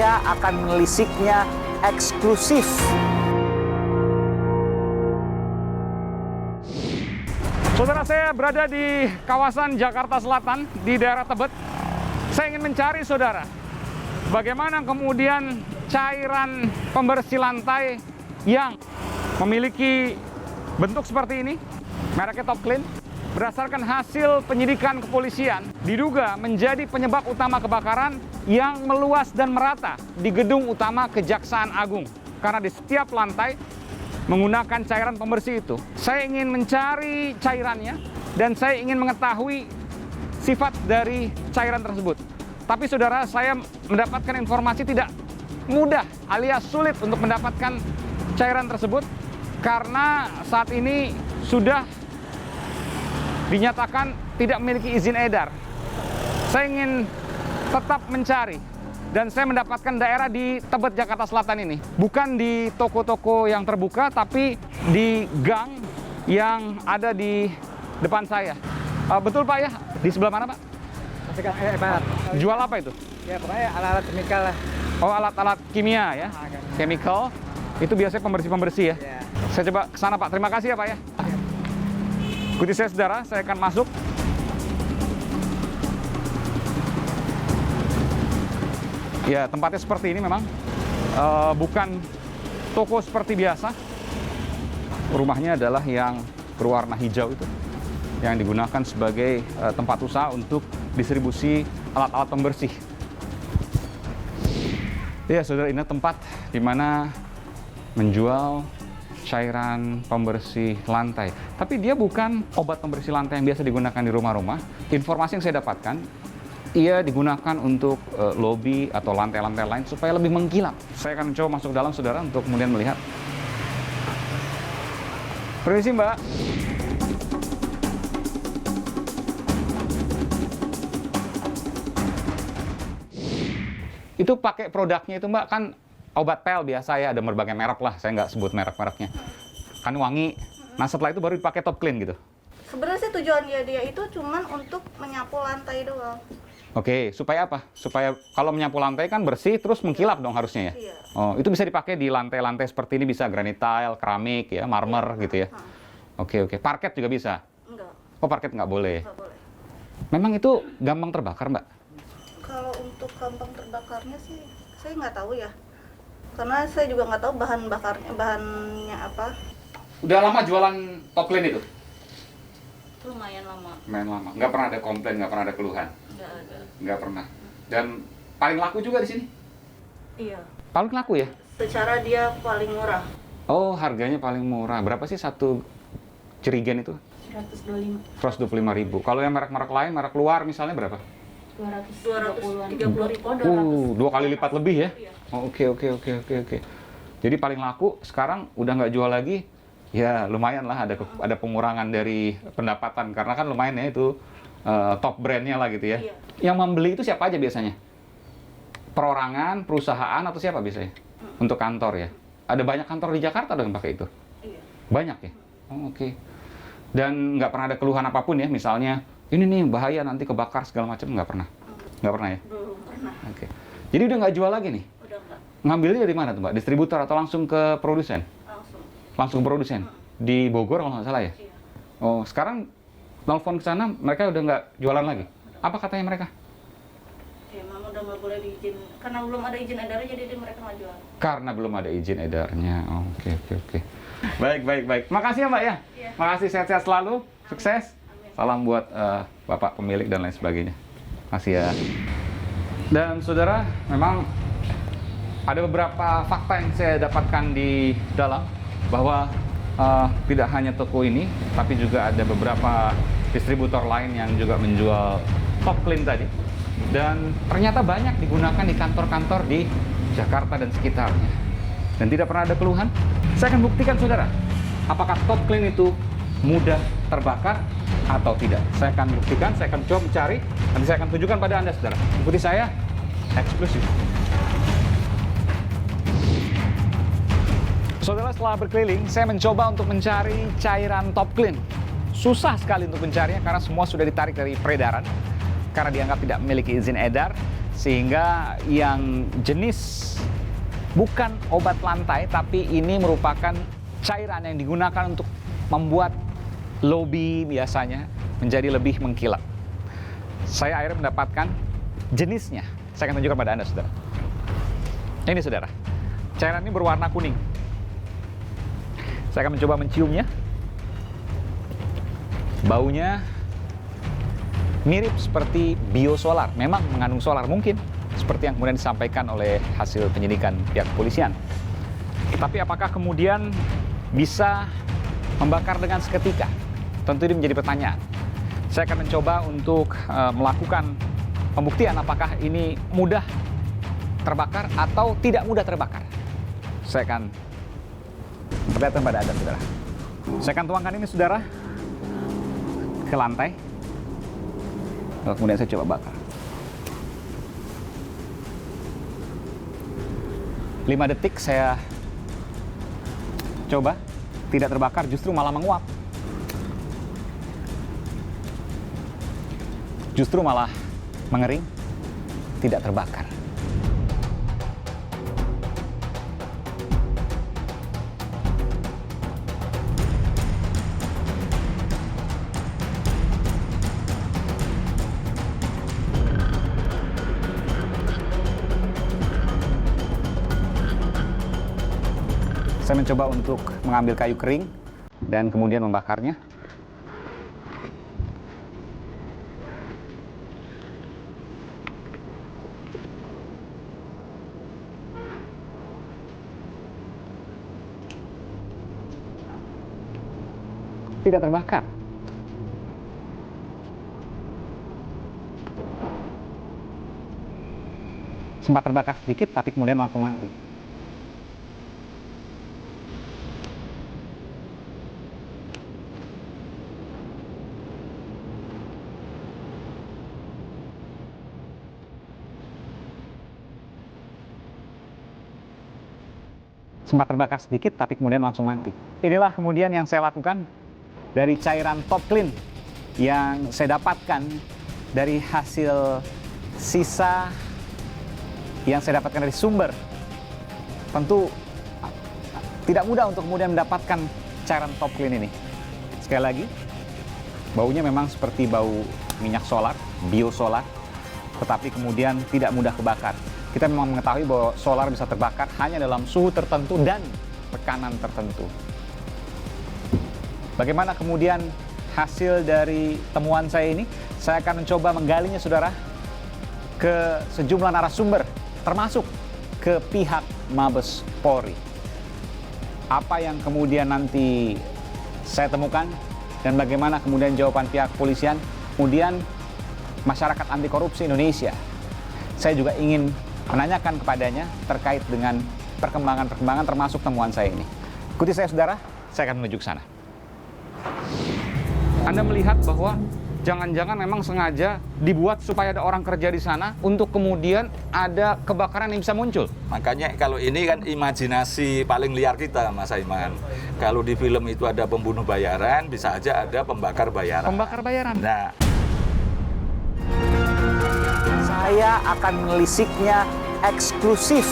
saya akan menelisiknya eksklusif. Saudara, saya berada di kawasan Jakarta Selatan, di daerah Tebet. Saya ingin mencari, saudara, bagaimana kemudian cairan pembersih lantai yang memiliki bentuk seperti ini, mereknya Top Clean, berdasarkan hasil penyidikan kepolisian, diduga menjadi penyebab utama kebakaran yang meluas dan merata di gedung utama Kejaksaan Agung. Karena di setiap lantai menggunakan cairan pembersih itu. Saya ingin mencari cairannya dan saya ingin mengetahui sifat dari cairan tersebut. Tapi saudara, saya mendapatkan informasi tidak mudah alias sulit untuk mendapatkan cairan tersebut karena saat ini sudah dinyatakan tidak memiliki izin edar. Saya ingin tetap mencari. Dan saya mendapatkan daerah di Tebet, Jakarta Selatan ini. Bukan di toko-toko yang terbuka, tapi di gang yang ada di depan saya. Betul Pak ya? Di sebelah mana Pak? Pak. Jual apa itu? Ya pokoknya alat-alat kimia lah. Oh, alat-alat kimia ya? Chemical. Itu biasanya pembersih-pembersih ya? Ya. Saya coba ke sana Pak. Terima kasih ya Pak ya. Ikuti saya saudara, saya akan masuk. Ya, tempatnya seperti ini memang. Bukan toko seperti biasa. Rumahnya adalah yang berwarna hijau itu, yang digunakan sebagai tempat usaha untuk distribusi alat-alat pembersih. Ya, saudara, ini tempat di mana menjual cairan pembersih lantai. Tapi dia bukan obat pembersih lantai yang biasa digunakan di rumah-rumah. Informasi yang saya dapatkan, ia digunakan untuk lobi atau lantai-lantai lain supaya lebih mengkilap. Saya akan mencoba masuk dalam, saudara, untuk kemudian melihat. Permisi, Mbak. Itu pakai produknya itu, Mbak, kan obat pel biasa ya, ada berbagai merek lah. Saya nggak sebut merek-mereknya. Kan wangi. Nah, setelah itu baru dipakai Top Clean gitu. Sebenarnya sih tujuan dia itu cuman untuk menyapu lantai doang. Oke, supaya apa? Supaya kalau menyapu lantai kan bersih terus mengkilap dong harusnya ya? Iya. Oh, itu bisa dipakai di lantai-lantai seperti ini, bisa granit tile, keramik ya, marmer gitu ya? Oke, oke. Parket juga bisa? Enggak, Oh, parket nggak boleh? nggak boleh. Memang itu gampang terbakar, Mbak? Kalau untuk gampang terbakarnya sih, saya nggak tahu ya. Karena saya juga nggak tahu bahannya apa. Udah lama jualan Top Clean itu? Lumayan lama. Main lama. Nggak pernah ada komplain, nggak pernah ada keluhan? Nggak ada. Nggak pernah. Dan paling laku juga di sini? Iya. Paling laku ya? Secara dia paling murah. Oh, harganya paling murah. Berapa sih satu jerigen itu? 125. 125.000. Kalau yang merek-merek lain, merek luar misalnya berapa? 230.000. 2 kali lipat lebih ya? Iya. Oh, oke. Jadi paling laku sekarang udah nggak jual lagi, ya lumayan lah ada pengurangan dari pendapatan karena kan lumayan ya itu top brandnya lah gitu ya. Iya. Yang membeli itu siapa aja biasanya? Perorangan, perusahaan atau siapa biasanya? Untuk kantor ya? Ada banyak kantor di Jakarta dong yang pakai itu? Iya. Banyak ya? Oh, oke. Dan nggak pernah ada keluhan apapun ya, misalnya ini nih bahaya nanti kebakar segala macam, nggak pernah? Nggak pernah ya? Belum pernah. Oke. Jadi udah nggak jual lagi nih? Udah nggak. Ngambilnya dari mana tuh Mbak? Distributor atau langsung ke produsen? Langsung. Langsung ke produsen? Di Bogor kalau nggak salah ya? Iya. Oh, sekarang telepon ke sana, mereka udah nggak jualan lagi? Apa katanya mereka? Ya, memang udah nggak boleh diizin. Karena belum ada izin edarnya, jadi mereka nggak jual. Karena belum ada izin edarnya. Oh, oke. Baik. Makasih ya Mbak ya. Iya. Makasih, sehat-sehat selalu. Sukses. Amin. Salam buat Bapak pemilik dan lain sebagainya. Makasih ya. Dan saudara, memang ada beberapa fakta yang saya dapatkan di dalam bahwa tidak hanya toko ini, tapi juga ada beberapa distributor lain yang juga menjual Top Clean tadi. Dan ternyata banyak digunakan di kantor-kantor di Jakarta dan sekitarnya. Dan tidak pernah ada keluhan. Saya akan buktikan saudara, apakah Top Clean itu mudah terbakar atau tidak. Saya akan buktikan, saya akan coba mencari, nanti saya akan tunjukkan pada Anda saudara. Ikuti saya, eksklusif. Saudara, setelah berkeliling, saya mencoba untuk mencari cairan Top Clean. Susah sekali untuk mencarinya karena semua sudah ditarik dari peredaran. Karena dianggap tidak memiliki izin edar, sehingga yang jenis bukan obat lantai, tapi ini merupakan cairan yang digunakan untuk membuat lobi biasanya menjadi lebih mengkilap. Saya akhirnya mendapatkan jenisnya. Saya akan tunjukkan pada Anda, saudara. Ini, saudara. Cairan ini berwarna kuning. Saya akan mencoba menciumnya. Baunya mirip seperti biosolar. Memang mengandung solar mungkin, seperti yang kemudian disampaikan oleh hasil penyidikan pihak kepolisian. Tapi apakah kemudian bisa membakar dengan seketika? Tentu ini menjadi pertanyaan. Saya akan mencoba untuk melakukan pembuktian apakah ini mudah terbakar atau tidak mudah terbakar. Saya akan perlihatkan pada Anda, saudara. Saya akan tuangkan ini, saudara, ke lantai. Lalu kemudian saya coba bakar. 5 detik saya coba, tidak terbakar, justru malah menguap. Justru malah mengering, tidak terbakar. Saya mencoba untuk mengambil kayu kering dan kemudian membakarnya. Tidak terbakar. Sempat terbakar sedikit, tapi kemudian langsung mati. Sempat terbakar sedikit, tapi kemudian langsung mati. Inilah kemudian yang saya lakukan dari cairan Top Clean yang saya dapatkan dari hasil sisa yang saya dapatkan dari sumber. Tentu tidak mudah untuk kemudian mendapatkan cairan Top Clean ini. Sekali lagi, baunya memang seperti bau minyak solar, biosolar, tetapi kemudian tidak mudah kebakar. Kita memang mengetahui bahwa solar bisa terbakar hanya dalam suhu tertentu dan tekanan tertentu. Bagaimana kemudian hasil dari temuan saya ini? Saya akan mencoba menggalinya, saudara, ke sejumlah narasumber, termasuk ke pihak Mabes Polri. Apa yang kemudian nanti saya temukan dan bagaimana kemudian jawaban pihak kepolisian, kemudian masyarakat anti korupsi Indonesia. Saya juga ingin menanyakan kepadanya terkait dengan perkembangan-perkembangan termasuk temuan saya ini. Ikuti saya, saudara, saya akan menuju ke sana. Anda melihat bahwa jangan-jangan memang sengaja dibuat supaya ada orang kerja di sana untuk kemudian ada kebakaran yang bisa muncul. Makanya kalau ini kan imajinasi paling liar kita, Mas Aiman. Kalau di film itu ada pembunuh bayaran, bisa aja ada pembakar bayaran. Pembakar bayaran. Nah, Saya akan menelisiknya eksklusif